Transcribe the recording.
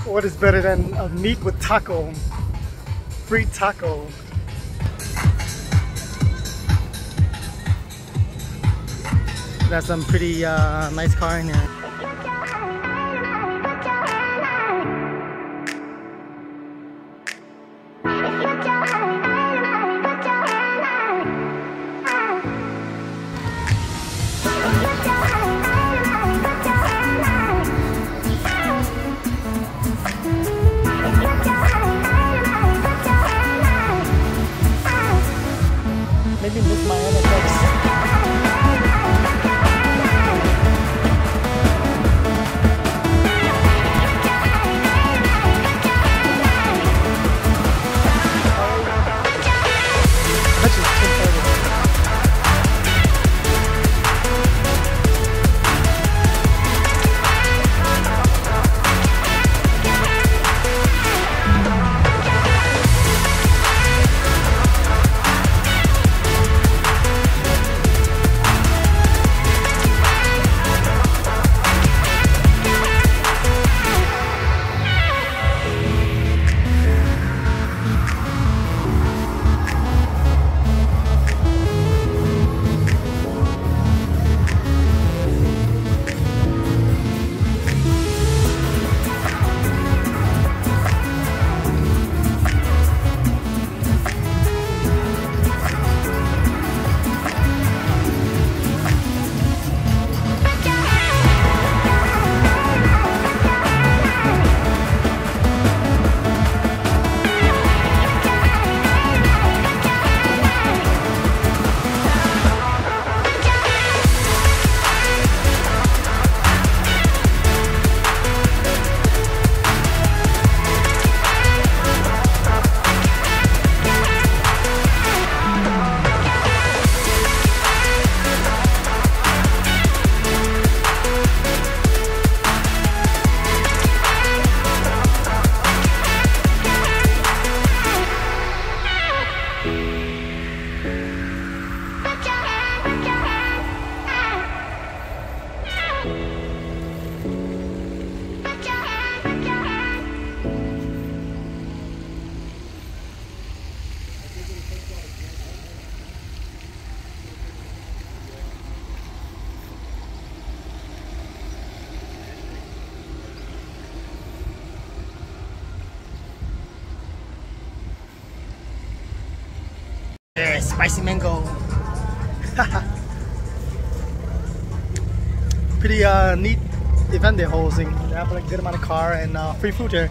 What is better than a meat with taco? Free taco. Got some pretty nice car in here. Maybe miss my own effects. Yeah, spicy mango. Pretty neat event they're hosting. They have like a good amount of car and free food here.